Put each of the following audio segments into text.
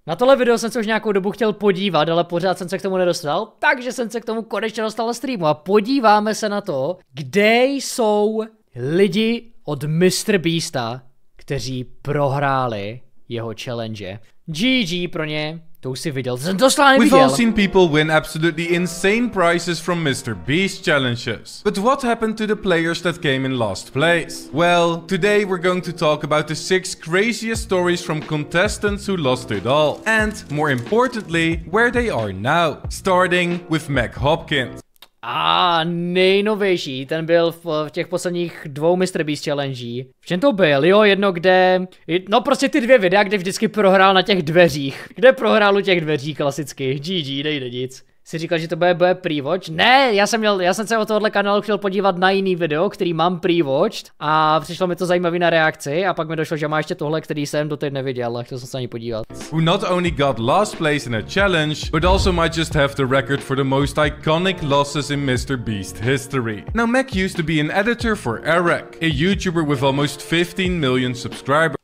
Na tohle video jsem se už nějakou dobu chtěl podívat, ale pořád jsem se k tomu nedostal, takže jsem se k tomu konečně dostal na streamu a podíváme se na to, kde jsou lidi od MrBeasta, kteří prohráli jeho challenge. GG pro ně. To už si viděl, jsem to neviděl. We've all seen people win absolutely insane prizes from MrBeast challenges. But what happened to the players that came in last place? Well, today we're going to talk about the 6 craziest stories from contestants who lost it all. And, more importantly, where they are now. Starting with Mac Hopkins. Nejnovější, ten byl v těch posledních 2 MrBeast challenge. V čem to byl? Jo, jedno kde... No prostě ty 2 videa, kde vždycky prohrál na těch dveřích. Kde prohrál u těch dveří klasicky. GG, nejde nic. Jsi říkal, že to bude pre-watch? Ne, já jsem se od tohohle kanálu chtěl podívat na jiný video, který mám pre-watched a přišlo mi to zajímavý na reakci a pak mi došlo, že má ještě tohle, který jsem doteď neviděl a chtěl jsem se na ní podívat. Who not only got last place in a challenge, but also might just have the record for the most iconic losses in MrBeast history. Now Mac used to be an editor for Eric, a YouTuber with almost 15 million subscribers.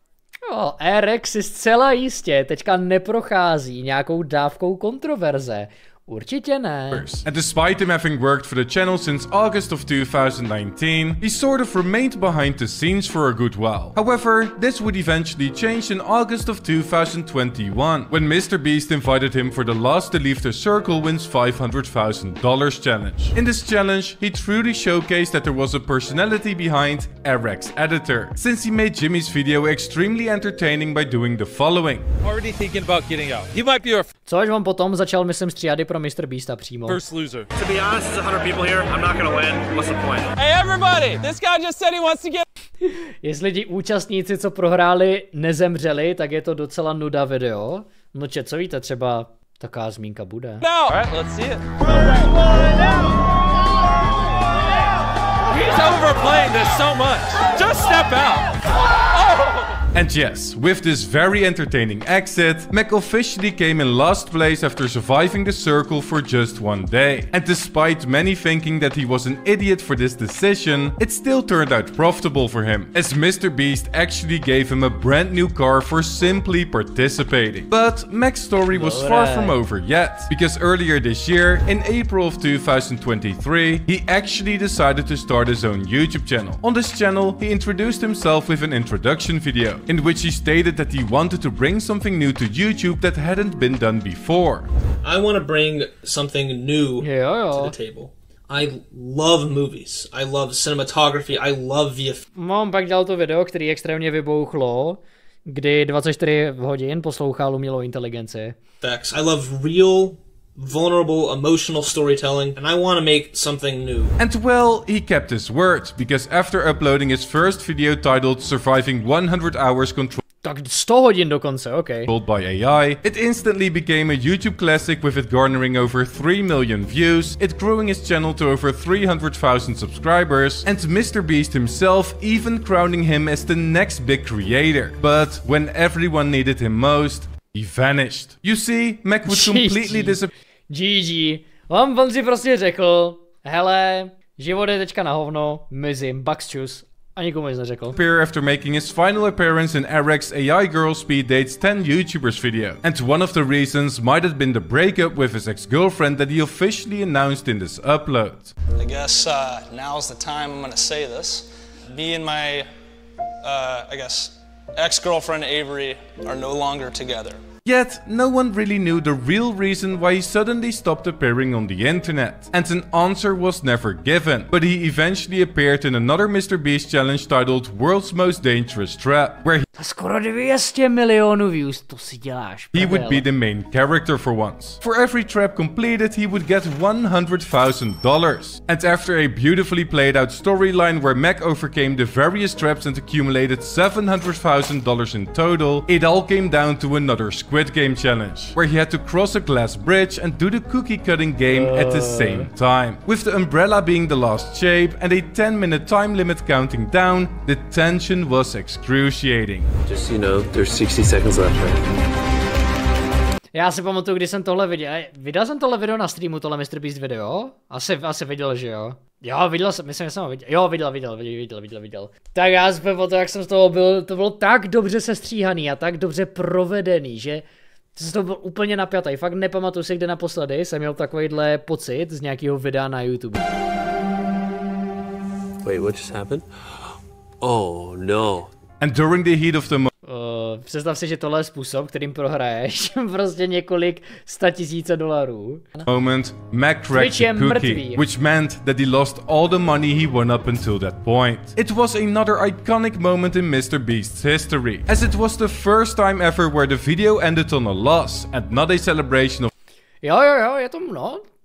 Eric si zcela jistě teďka neprochází nějakou dávkou kontroverze. Určitě ne. And despite him having worked for the channel since August of 2019, he sort of remained behind the scenes for a good while. However, this would eventually change in August of 2021, when MrBeast invited him for the last to leave the circle wins $500,000 challenge. In this challenge, he truly showcased that there was a personality behind Eric's editor, since he made Jimmy's video extremely entertaining by doing the following. Already thinking about getting out. He might be our Což on potom začal, myslím, stříhady pro MrBeasta přímo. first loser. To be honest, there's 100 people here. I'm not gonna win. What's the point? Hey everybody! This guy just said he wants to get... Jestli ti účastníci, co prohráli, nezemřeli, tak je to docela nuda video. No co víte, třeba taková zmínka bude. No! Alright, let's see it. He's overplaying this so much. Just step out. And yes, with this very entertaining exit, Mac officially came in last place after surviving the circle for just 1 day. And despite many thinking that he was an idiot for this decision, it still turned out profitable for him, as MrBeast actually gave him a brand new car for simply participating. But Mac's story was far from over yet, because earlier this year, in April of 2023, he actually decided to start his own YouTube channel. On this channel, he introduced himself with an introduction video, in which he stated that he wanted to bring something new to YouTube that hadn't been done before. I want to bring something new to the table. I love movies. I love cinematography. I love VFX. Mám pak dělal to video, který extrémně vybouchlo, kdy 24 hodin poslouchal umělou inteligenci. I love real, vulnerable, emotional storytelling, and I want to make something new. And well, he kept his word, because after uploading his first video titled Surviving 100 Hours Tak 100 hodin dokonce, okay. Controlled by AI, it instantly became a YouTube classic, with it garnering over 3 million views, it growing his channel to over 300,000 subscribers, and MrBeast himself even crowning him as the next big creator. But when everyone needed him most, he vanished. You see, Mac would completely disappear. GG. On si prostě řekl, hele, život je teďka na hovno, mizím, Buxchus. A nikomu nic neřekl. After making his final appearance in Eric's AI Girl Speed Dates 10 YouTubers video. And one of the reasons might have been the breakup with his ex-girlfriend that he officially announced in this upload. I guess now's the time I'm gonna say this. Me and my, I guess, ex-girlfriend Avery are no longer together. Yet, no one really knew the real reason why he suddenly stopped appearing on the internet, and an answer was never given, but he eventually appeared in another MrBeast challenge titled World's Most Dangerous Trap, where skoro 200 milionů views, to si děláš. He would be the main character for once. For every trap completed, he would get $100,000. And after a beautifully played out storyline where Mac overcame the various traps and accumulated $700,000 in total, it all came down to another Squid Game challenge, where he had to cross a glass bridge and do the cookie cutting game at the same time. With the umbrella being the last shape and a 10-minute time limit counting down, the tension was excruciating. Just so you know, there's 60 seconds left, right? Já si pamatuju, když jsem tohle viděl. Viděl jsem tohle video na streamu, tohle MrBeast video? Asi viděl, že jo? Jo, viděl jsem, myslím, že jsem ho viděl. Jo, viděl. Tak já si pamatuju, jak jsem z toho byl, to bylo tak dobře sestříhaný a tak dobře provedený, že To byl úplně napjatý, fakt nepamatuju si, kde naposledy jsem měl takovýhle pocit z nějakého videa na YouTube. Wait, what just happened? Oh no. And during the heat of the Představ si, že tohle je způsob, kterým prohraješ prostě několik $100,000. moment, Mac cracked a cookie, which meant that he lost all the money he won up until that point. It was another iconic moment in MrBeast's history, as it was the first time ever where the video ended on a loss and not a celebration of... Jo, je to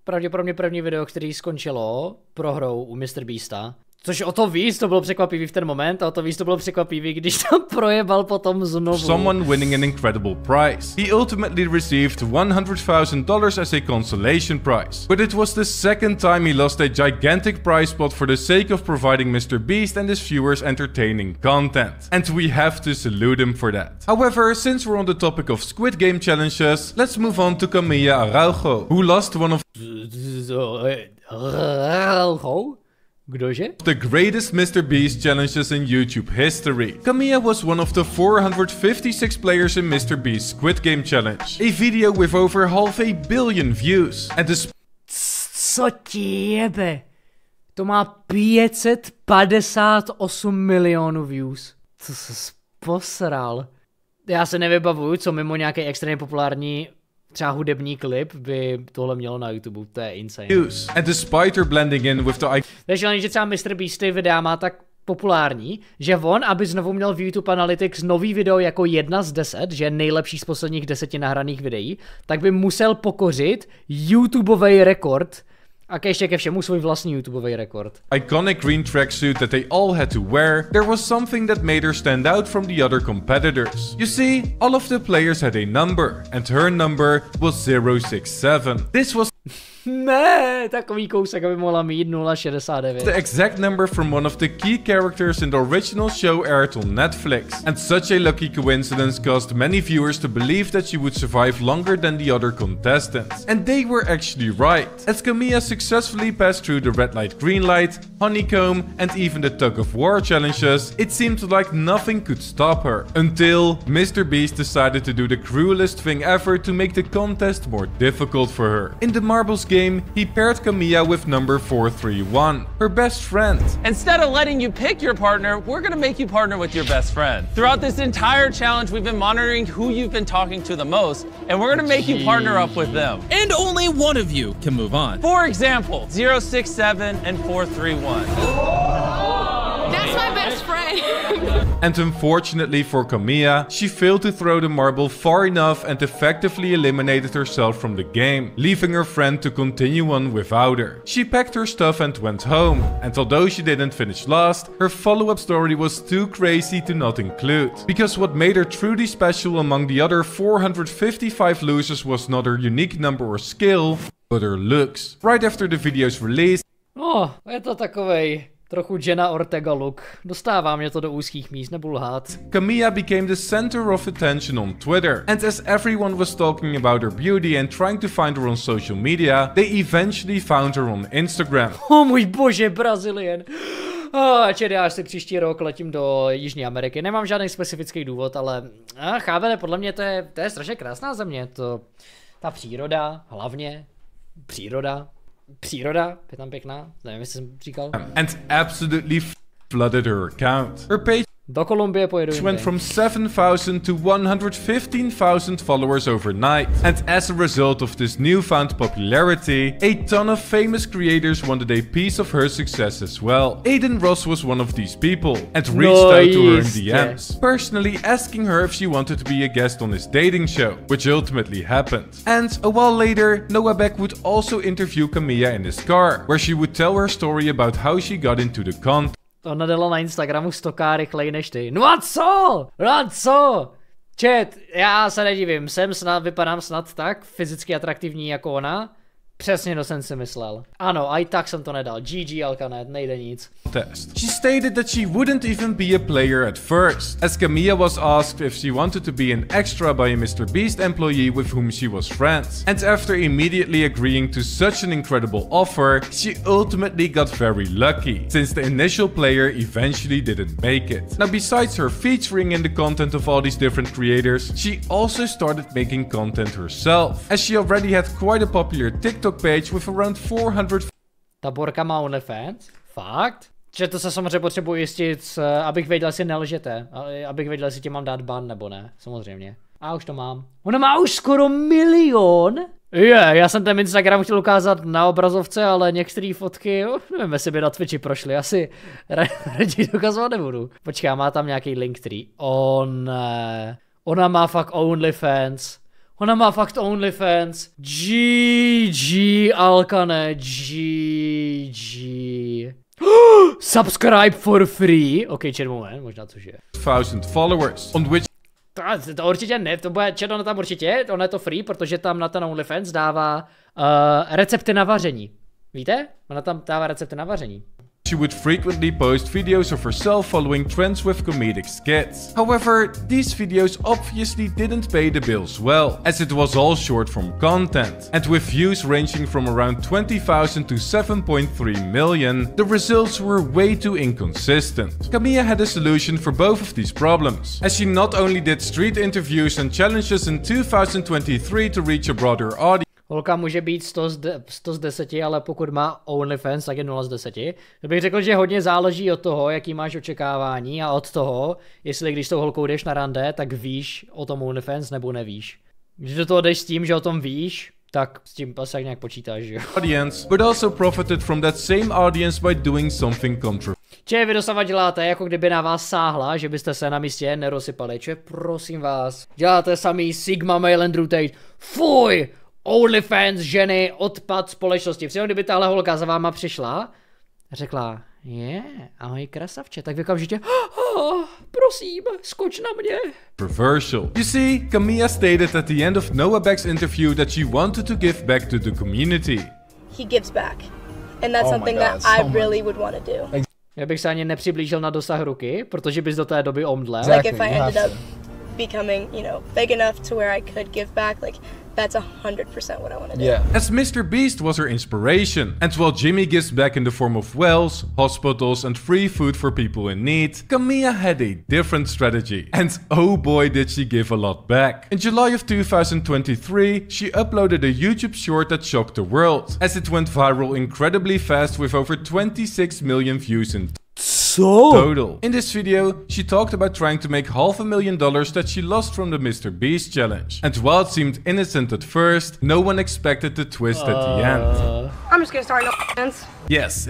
pravděpodobně první video, který skončilo prohrou u MrBeasta. Což o to víc to bylo překvapivý v ten moment a o to víc to bylo překvapivý, když tam projebal potom znovu. Someone winning an incredible prize. He ultimately received $100,000 as a consolation prize. But it was the second time he lost a gigantic prize pot for the sake of providing MrBeast and his viewers entertaining content. And we have to salute him for that. However, since we're on the topic of Squid Game challenges, let's move on to Camilla Araujo, who lost one of Kdože? the greatest MrBeast challenges in YouTube history. Camilla was one of the 456 players in MrBeast's Squid Game challenge, a video with over 500 million views. And Co ti jebe? To má 558 milionů views. Co se posral? Já se nevybavuju, co mimo nějaký extrémně populární třeba hudební klip by tohle mělo na YouTube, to je insane. And despite her blending in with the Takže že třeba MrBeast ty videa má tak populární, že on, aby znovu měl v YouTube Analytics nový video jako 1 z 10, že je nejlepší z posledních 10 nahraných videí, tak by musel pokořit YouTubeový rekord a ještě ke všemu svůj vlastní YouTubeový rekord. iconic green tracksuit that they all had to wear, there was something that made her stand out from the other competitors. You see, all of the players had a number, and her number was 067. This was Ne, takový kousek, aby mohla mít 069. the exact number from one of the key characters in the original show aired on Netflix. And such a lucky coincidence caused many viewers to believe that she would survive longer than the other contestants. And they were actually right, as Camilla successfully passed through the red light, green light, honeycomb, and even the tug of war challenges. It seemed like nothing could stop her, until MrBeast decided to do the cruelest thing ever to make the contest more difficult for her. In the marbles game, he paired Camilla with number 431, her best friend. Instead of letting you pick your partner, we're gonna make you partner with your best friend. Throughout this entire challenge, we've been monitoring who you've been talking to the most, and we're gonna make you partner up with them. And only one of you can move on. For example, 067 and 431. That's my best friend. And unfortunately for Camilla, she failed to throw the marble far enough and effectively eliminated herself from the game, leaving her friend to continue on without her. She packed her stuff and went home, and although she didn't finish last, her follow-up story was too crazy to not include. Because what made her truly special among the other 455 losers was not her unique number or skill, but her looks. Right after the video's release, Je to takovej trochu Jenna Ortega look. Dostává mě to do úzkých míst, nebudu lhát. Camilla became the center of attention on Twitter, and as everyone was talking about her beauty and trying to find her on social media, they eventually found her on Instagram. Můj bože, Brazilian. Já si příští rok letím do Jižní Ameriky. Nemám žádný specifický důvod, ale chápete, podle mě to je strašně krásná země. Ta příroda, hlavně příroda je tam pěkná, nevím, jestli jsem říkal. And absolutely flooded her account. Her page do Kolumbie pojedu went from 7,000 to 115,000 followers overnight. And as a result of this newfound popularity, a ton of famous creators wanted a piece of her success as well. Aiden Ross was one of these people, and reached out to her in DMs, personally asking her if she wanted to be a guest on his dating show, which ultimately happened. And a while later, Noah Beck would also interview Camilla in his car, where she would tell her story about how she got into the contest. To nadala na Instagramu 100k rychleji než ty. No a co? Chat, já se nedivím, vypadám snad tak fyzicky atraktivní jako ona. Přesně, to jsem si myslel. Ano, a i tak jsem to nedal. GG, Alkanet, nejde nic. Test. She stated that she wouldn't even be a player at first, as Camilla was asked if she wanted to be an extra by a MrBeast employee with whom she was friends. And after immediately agreeing to such an incredible offer, she ultimately got very lucky, since the initial player eventually didn't make it. Now, besides her featuring in the content of all these different creators, she also started making content herself, as she already had quite a popular TikTok page with around 400. Ta Borka má OnlyFans? Fakt? Že to se samozřejmě potřebuji jistit, abych věděl, jestli nelžete. Abych věděl, jestli tě mám dát ban nebo ne. Samozřejmě. A už to mám. Ona má už skoro 1 milion? Já jsem ten Instagram chtěl ukázat na obrazovce, ale některé fotky, nevím, jestli by na Twitchi prošly. Asi raději dokazovat nebudu. Počkej, má tam nějaký link, který... ne. Ona má fakt OnlyFans. Ona má fakt OnlyFans. GG, Alkane, GG. Subscribe for free. Ok, čet moment, možná což je. 1000 followers, on which... To určitě ne, to bude čet, ona tam určitě, ona je to free, protože tam na ten OnlyFans dává recepty na vaření. Víte? Ona tam dává recepty na vaření. She would frequently post videos of herself following trends with comedic skits. However, these videos obviously didn't pay the bills well, as it was all short form content. And with views ranging from around 20,000 to 7.3 million, the results were way too inconsistent. Camilla had a solution for both of these problems, as she not only did street interviews and challenges in 2023 to reach a broader audience. Holka může být 100 z 10, ale pokud má OnlyFans, tak je 0 z 10. To bych řekl, že hodně záleží od toho, jaký máš očekávání a od toho, jestli když s tou holkou jdeš na rande, tak víš o tom OnlyFans nebo nevíš. Když do toho jdeš s tím, že o tom víš, tak s tím asi nějak počítáš, že jo. Audience, but also profited from that same audience by doing something controversial. Če vy dosava děláte, jako kdyby na vás sáhla, že byste se na místě nerozsypali. Če, prosím vás, děláte samý Sigma, Mail and Tate. Fuj! OnlyFans, ženy, odpad společnosti. Přitom kdyby tahle holka za váma přišla a řekla, ahoj krasavče, tak vykamžitě, prosím, skoč na mě. Controversial. You see, Camilla stated at the end of Noah Beck's interview that she wanted to give back to the community. He gives back. And that's something that I really would want to do. Já bych se ani nepřiblížil na dosah ruky, protože bys do té doby omdlel. Like if I ended up becoming, big enough to where I could give back, like that's 100% what I want to do. Yeah. As MrBeast was her inspiration, and while Jimmy gives back in the form of wells, hospitals, and free food for people in need, Camilla had a different strategy. And oh boy, did she give a lot back. In July of 2023, she uploaded a YouTube short that shocked the world, as it went viral incredibly fast with over 26 million views in total. In this video, she talked about trying to make $500,000 that she lost from the MrBeast challenge. And while it seemed innocent at first, no one expected the twist at the end. I'm just gonna start no hands. Yes.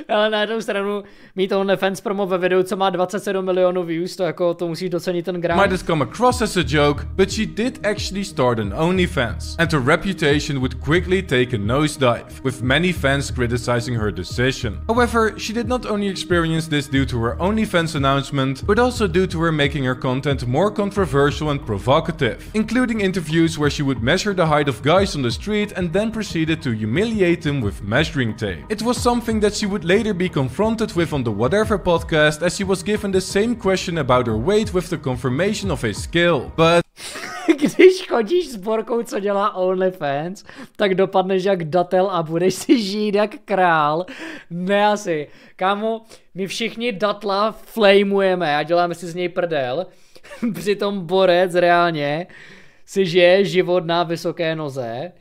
Ale na jednu stranu mít OnlyFans promo ve videu, co má 27 milionů views, to jako to musíš docenit ten graf. Might have come across as a joke, but she did actually start an OnlyFans, and her reputation would quickly take a nosedive, with many fans criticizing her decision. However, she did not only experience this due to her OnlyFans announcement, but also due to her making her content more controversial and provocative, including interviews where she would measure the height of guys on the street and then proceeded to humiliate them with measuring tape. It was something that she would later be confronted with on the Whatever podcast, as she was given the same question about her weight with the confirmation of a skill, but... Když chodíš s Borkou, co dělá OnlyFans, tak dopadneš jak datel a budeš si žít jak král. Ne asi. Kámo, my všichni datla flamujeme a děláme si z něj prdel. Přitom borec reálně si žije život na vysoké noze.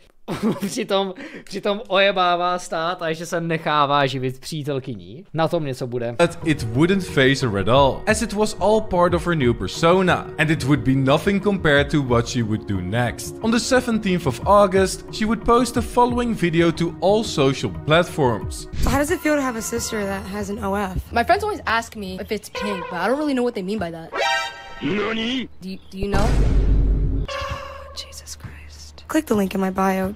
Přitom ojebává stát a ještě se nechává živit přítelkyní. Na tom něco bude. But it wouldn't faze her at all, as it was all part of her new persona, and it would be nothing compared to what she would do next. On the 17th of August, she would post the following video to all social platforms. So how does it feel to have a sister that has an OF? My friends always ask me if it's pink, but I don't really know what they mean by that. Nani? Do you know? Jesus Christ. Click the link in my bio.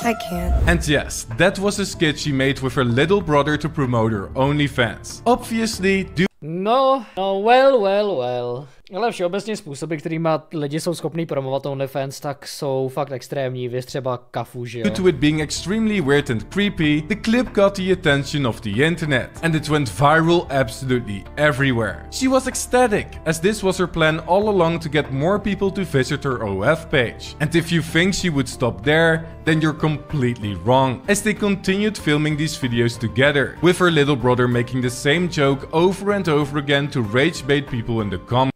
I can't. And yes, that was a skit she made with her little brother to promote her OnlyFans. Obviously, No, well. Ale všeobecně způsoby, kterýma lidi jsou schopní promovat OnlyFans, tak jsou fakt extrémní, věc třeba kafu, že jo. Due to it being extremely weird and creepy, the clip got the attention of the internet, and it went viral absolutely everywhere. She was ecstatic, as this was her plan all along to get more people to visit her OF page. And if you think she would stop there, then you're completely wrong, as they continued filming these videos together, with her little brother making the same joke over and over again to rage bait people in the comments.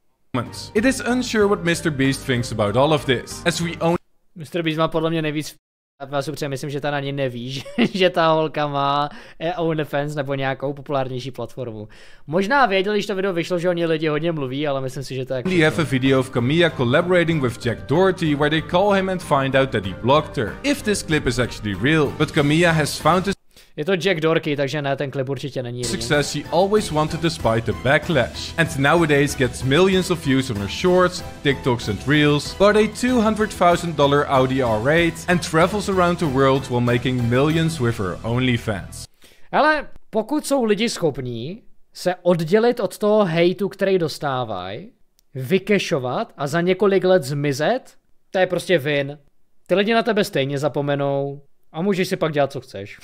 It is unsure what MrBeast thinks about all of this, as we only... MrBeast má podle mě nejvíc já si myslím, že ta na ní neví, že ta holka má OnlyFans nebo nějakou populárnější platformu. Možná věděl, když to video vyšlo, že o ní lidi hodně mluví, ale myslím si, že to je... We have a video of Camilla collaborating with Jack Doherty where they call him and find out that he blocked her, if this clip is actually real. But Camilla has found this... Je to Jack Doherty, takže ne, ten klip určitě není. Success she always wanted despite the backlash, and nowadays gets millions of views on her shorts, TikToks and reels, bought a $200,000 Audi R8 and travels around the world while making millions with her OnlyFans. Ale pokud jsou lidi schopní se oddělit od toho hejtu, který dostávají, vykešovat a za několik let zmizet, to je prostě win. Ty lidi na tebe stejně zapomenou a můžeš si pak dělat, co chceš.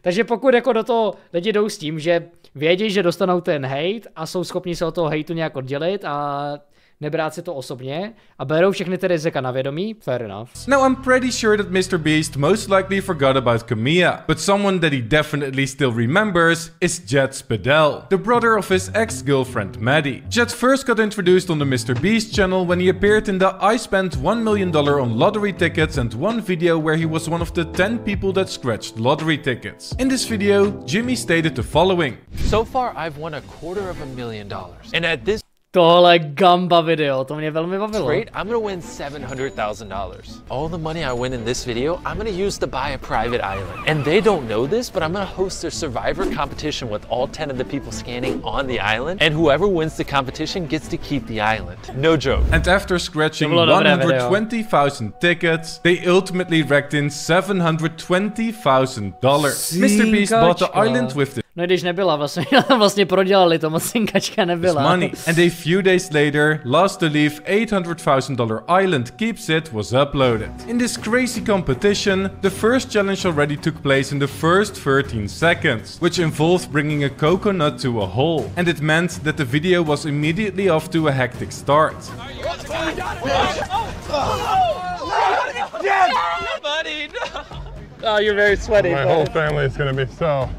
Takže pokud jako do toho lidi jdou s tím, že vědí, že dostanou ten hate a jsou schopni se od toho hejtu nějak oddělit a nebrát si to osobně a berou všechny ty rizika na vědomí, fair enough. Now I'm pretty sure that MrBeast most likely forgot about Camilla, but someone that he definitely still remembers is Jet Spadell, the brother of his ex-girlfriend Maddie. Jet first got introduced on the MrBeast channel when he appeared in the I spent $1 million on lottery tickets and one video where he was one of the 10 people that scratched lottery tickets. In this video, Jimmy stated the following. So far I've won $250,000 and at this Tohle gamba video, to mě velmi bavilo. Great, I'm gonna win $700,000. All the money I win in this video, I'm gonna use to buy a private island. And they don't know this, but I'm gonna host a survivor competition with all 10 of the people scanning on the island. And whoever wins the competition gets to keep the island. No joke. And after scratching 120,000 tickets, they ultimately racked in $720,000. MrBeast bought the island with the no když nebyla vlastně prodělali to, moc synkačka nebyla. Money. And a few days later, Last to Leave $800,000 Island Keeps It was uploaded. In this crazy competition, the first challenge already took place in the first 13 seconds, which involved bringing a coconut to a hole. And it meant that the video was immediately off to a hectic start. Buddy, no. Oh, you're very sweaty. My whole family is gonna be so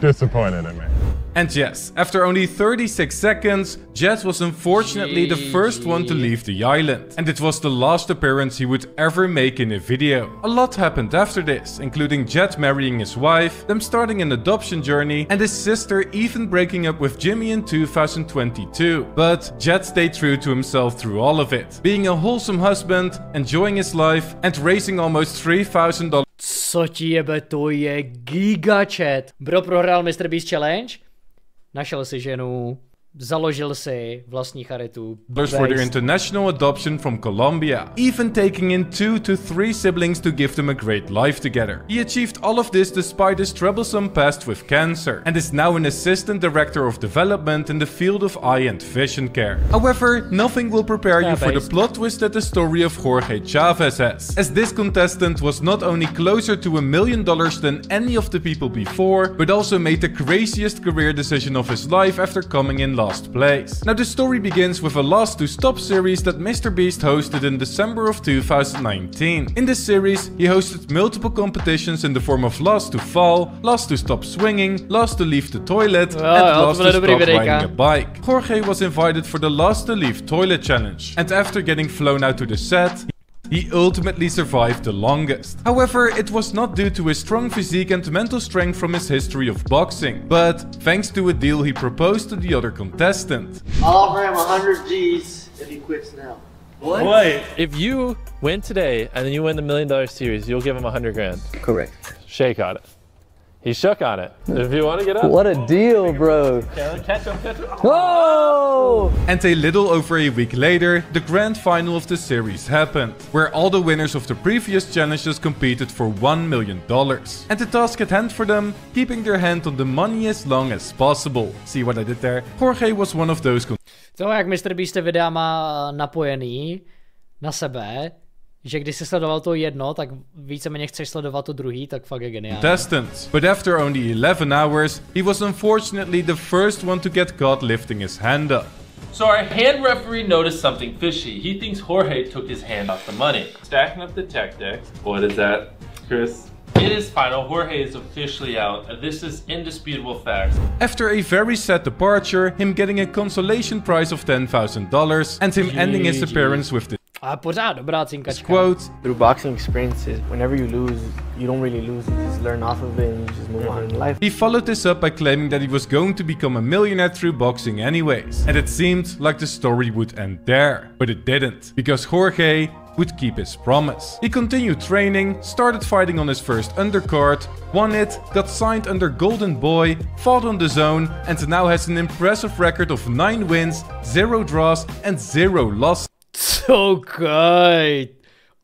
disappointed in me. And yes, after only 36 seconds, Jet was unfortunately the first one to leave the island. And it was the last appearance he would ever make in a video. A lot happened after this, including Jet marrying his wife, them starting an adoption journey, and his sister even breaking up with Jimmy in 2022. But Jet stayed true to himself through all of it, being a wholesome husband, enjoying his life, and raising almost $3,000. Co ti jebe, to je gigačet. Bro prohrál MrBeast Challenge, našel si ženu, založil si vlastní charitu. For their international adoption from Colombia, even taking in 2 to 3 siblings to give them a great life together. He achieved all of this despite his troublesome past with cancer, and is now an assistant director of development in the field of eye and vision care. However, nothing will prepare you for the plot twist that the story of Jorge Chavez has, as this contestant was not only closer to $1 million than any of the people before, but also made the craziest career decision of his life after coming in last place. Now the story begins with a Last to Stop series that MrBeast hosted in December of 2019. In this series, he hosted multiple competitions in the form of Last to Fall, Last to Stop Swinging, Last to Leave the Toilet, and Last to Stop Riding a Bike. Jorge was invited for the Last to Leave Toilet challenge, and after getting flown out to the set, he ultimately survived the longest. However, it was not due to his strong physique and mental strength from his history of boxing, but thanks to a deal he proposed to the other contestant. I'll offer him 100 G's if he quits now. What? Wait, if you win today and then you win the $1 million series, you'll give him 100 grand. Correct. Shake on it. He shook on it. If you want to get up. What a deal, bro. Catch him. Whoa! And a little over a week later, the grand final of the series happened, where all the winners of the previous challenges competed for $1 million. And the task at hand for them, keeping their hand on the money as long as possible. See what I did there? Jorge was one of those. To, jak MrBeast videa má napojený na sebe, že když jsi sledoval to jedno, tak víceméně chceš sledovat to druhý, tak fakt je geniální. Contestants. But after only 11 hours, he was unfortunately the first one to get caught lifting his hand up. So our hand referee noticed something fishy. He thinks Jorge took his hand off the money. Stacking up the tech decks. What is that, Chris? It is final. Jorge is officially out. This is indisputable facts. After a very sad departure, him getting a consolation prize of $10,000 and him ending his appearance with this pořád dobrá cinkačka. quote, Through boxing experiences, whenever you lose, you don't really lose. You just learn off of it and you just move on in life. He followed this up by claiming that he was going to become a millionaire through boxing anyways. And it seemed like the story would end there. But it didn't, because Jorge would keep his promise. He continued training, started fighting on his first undercard, won it, got signed under Golden Boy, fought on the zone, and now has an impressive record of 9 wins, 0 draws and 0 losses. So good.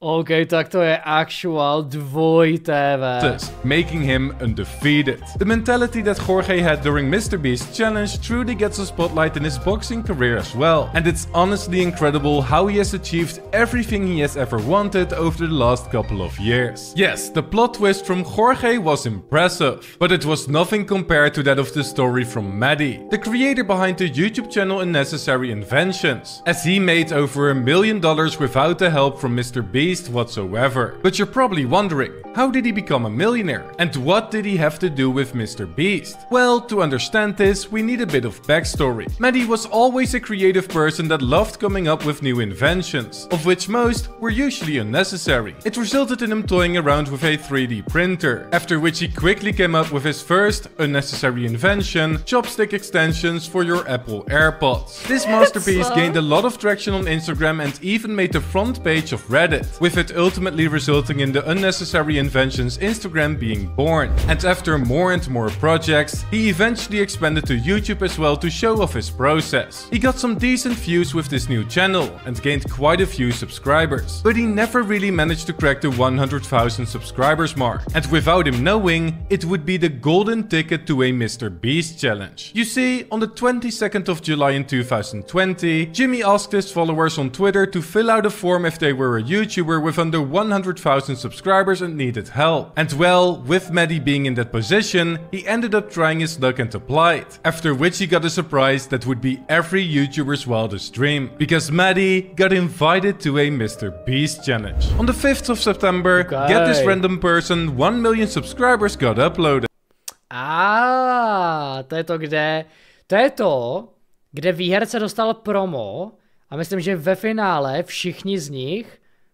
Okay, tak to je actual dvoj-TV. Making him undefeated. The mentality that Jorge had during MrBeast's challenge truly gets a spotlight in his boxing career as well. And it's honestly incredible how he has achieved everything he has ever wanted over the last couple of years. Yes, the plot twist from Jorge was impressive, but it was nothing compared to that of the story from Maddie, the creator behind the YouTube channel Unnecessary Inventions, as he made over $1 million without the help from MrBeast whatsoever. But you're probably wondering, how did he become a millionaire? And what did he have to do with MrBeast? Well, to understand this, we need a bit of backstory. Maddie was always a creative person that loved coming up with new inventions, of which most were usually unnecessary. It resulted in him toying around with a 3D printer, after which he quickly came up with his first unnecessary invention, chopstick extensions for your Apple AirPods. This masterpiece gained a lot of traction on Instagram and even made the front page of Reddit, with it ultimately resulting in the Unnecessary Inventions Instagram being born. And after more and more projects, he eventually expanded to YouTube as well to show off his process. He got some decent views with this new channel and gained quite a few subscribers, but he never really managed to crack the 100,000 subscribers mark. And without him knowing, it would be the golden ticket to a MrBeast challenge. You see, on the 22nd of July in 2020, Jimmy asked his followers on Twitter to fill out a form if they were a YouTuber with under 100,000 subscribers and needed help. And well, with Maddie being in that position, he ended up trying his luck and applied. After which he got a surprise that would be every YouTuber's wildest dream, because Maddie got invited to a MrBeast challenge. On the 5th of September, get this random person, 1 million subscribers got uploaded. To je to, kde... To je to, kde výherce dostal promo a myslím, že ve finále všichni z nich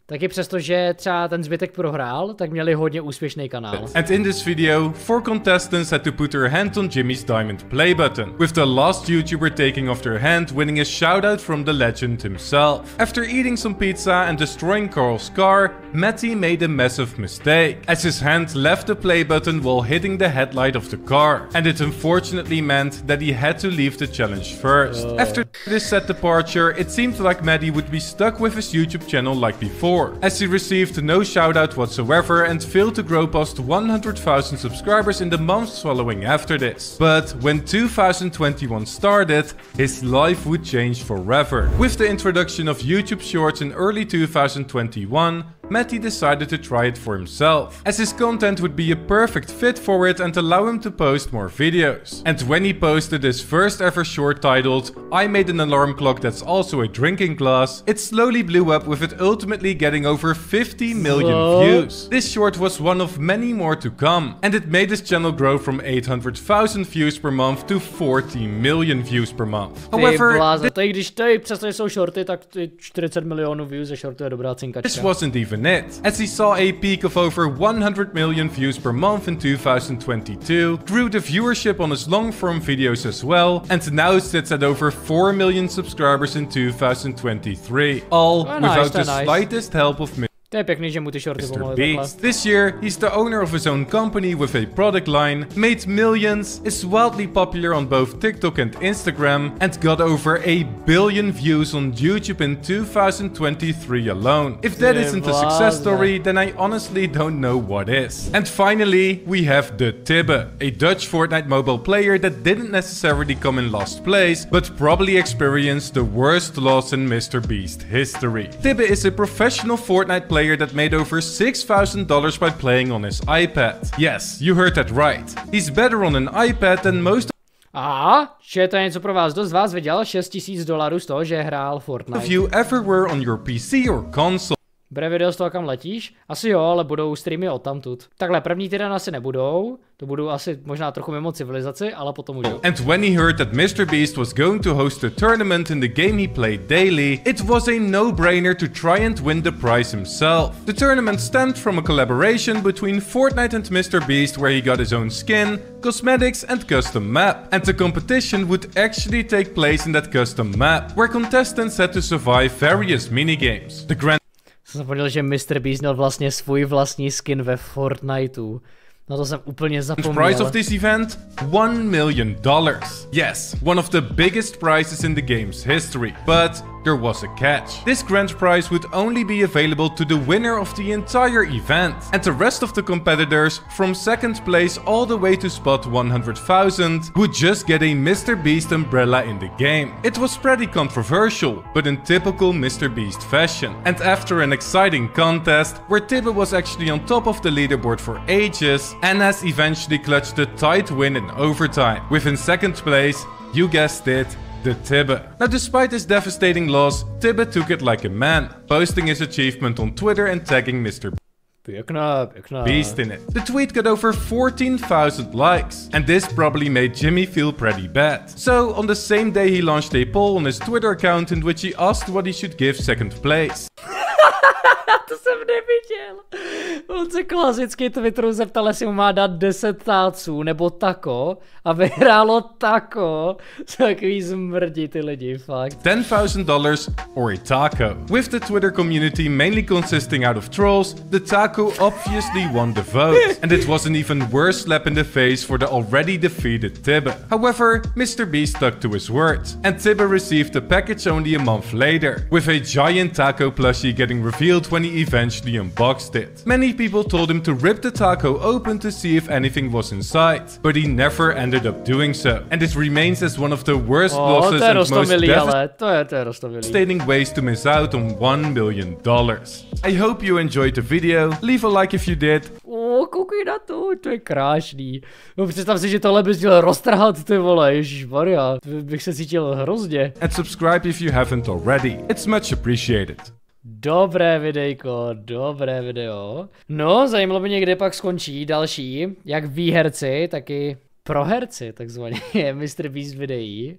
taky přesto, že třeba ten zbytek prohrál, tak měli hodně úspěšný kanál. And in this video, 4 contestants had to put their hand on Jimmy's diamond play button, with the last YouTuber taking off their hand winning a shoutout from the legend himself. After eating some pizza and destroying Carl's car, Matty made a massive mistake, as his hand left the play button while hitting the headlight of the car, and it unfortunately meant that he had to leave the challenge first. After this sad departure, it seemed like Matty would be stuck with his YouTube channel like before, as he received no shoutout whatsoever and failed to grow past 100,000 subscribers in the months following after this. But when 2021 started, his life would change forever. With the introduction of YouTube Shorts in early 2021, Matty decided to try it for himself, as his content would be a perfect fit for it and allow him to post more videos. And when he posted his first ever short titled "I made an alarm clock that's also a drinking glass," it slowly blew up, with it ultimately getting over 50 million views. This short was one of many more to come, and it made his channel grow from 800,000 views per month to 40 million views per month. However, když tady přesně jsou shorty, tak 40 milionů views za shorty je dobrá cinkačka. This wasn't even it, as he saw a peak of over 100 million views per month in 2022, grew the viewership on his long-form videos as well, and now sits at over 4 million subscribers in 2023, all without the slightest help of To je pěkný, že mu ty shorty pomohly takhle. This year, he's the owner of his own company with a product line, made millions, is wildly popular on both TikTok and Instagram, and got over 1 billion views on YouTube in 2023 alone. If that isn't a success story, then I honestly don't know what is. And finally, we have the Tibbe, a Dutch Fortnite mobile player that didn't necessarily come in last place, but probably experienced the worst loss in MrBeast history. Tibbe is a professional Fortnite player that made over $6,000 by playing on his iPad. Yes, you heard that right. He's better on an iPad than most. Aha, že to je něco pro vás. Dost z vás viděl $6,000 z toho, že hrál Fortnite. Of you ever were on your PC or console. Bude video z toho, kam letíš? Asi jo, ale budou streamy odtamtud. Takhle, první týden asi nebudou. To budou asi možná trochu mimo civilizaci, ale potom už jo. And when he heard that MrBeast was going to host a tournament in the game he played daily, it was a no-brainer to try and win the prize himself. The tournament stemmed from a collaboration between Fortnite and MrBeast where he got his own skin, cosmetics and custom map. And the competition would actually take place in that custom map, where contestants had to survive various minigames. The grand Jsem zapomněl, že MrBeast měl vlastně svůj vlastní skin ve Fortniteu. No to jsem úplně zapomněl. Prize of this event? $1 million. Yes, one of the biggest prizes in the game's history. But there was a catch. This grand prize would only be available to the winner of the entire event. And the rest of the competitors, from second place all the way to spot 100,000, would just get a MrBeast umbrella in the game. It was pretty controversial, but in typical MrBeast fashion. And after an exciting contest, where Tibbe was actually on top of the leaderboard for ages, Anas eventually clutched the tight win in overtime. Within second place, you guessed it, the Tibbe. Now, despite his devastating loss, Tibbe took it like a man, posting his achievement on Twitter and tagging MrBeast in it. The tweet got over 14,000 likes, and this probably made Jimmy feel pretty bad. So, on the same day, he launched a poll on his Twitter account in which he asked what he should give second place. To jsem neviděl. On se klasicky Twitteru zeptal, jestli mu má dát 10 táců nebo tako a vyhrálo tako. Takový zmrdí ty lidi, fakt. $10,000 or a taco. With the Twitter community mainly consisting out of trolls, the taco obviously won the vote. And it was an even worse slap in the face for the already defeated Tibbe. However, MrBeast stuck to his word, and Tibbe received the package only a month later, with a giant taco plushie getting revealed when he eventually unboxed it. Many people told him to rip the taco open to see if anything was inside, but he never ended up doing so. And it remains as one of the worst losses and most devastating ways to miss out on $1 million. I hope you enjoyed the video. Leave a like if you did. Koukej na to je krášný. No, představ si, že tohle bys měl roztrhat, ty vole, ježišmarja. Bych se cítil hrozně. And subscribe if you haven't already. It's much appreciated. Dobré videjko, dobré video. No, zajímalo by mě, kde pak skončí další, jak výherci, tak i proherci, takzvaně, MrBeast videí.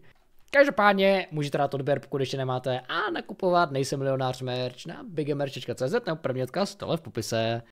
Každopádně můžete dát odběr, pokud ještě nemáte, a nakupovat Nejsem milionář merch na bigmerch.cz nebo první odkaz tohle v popise.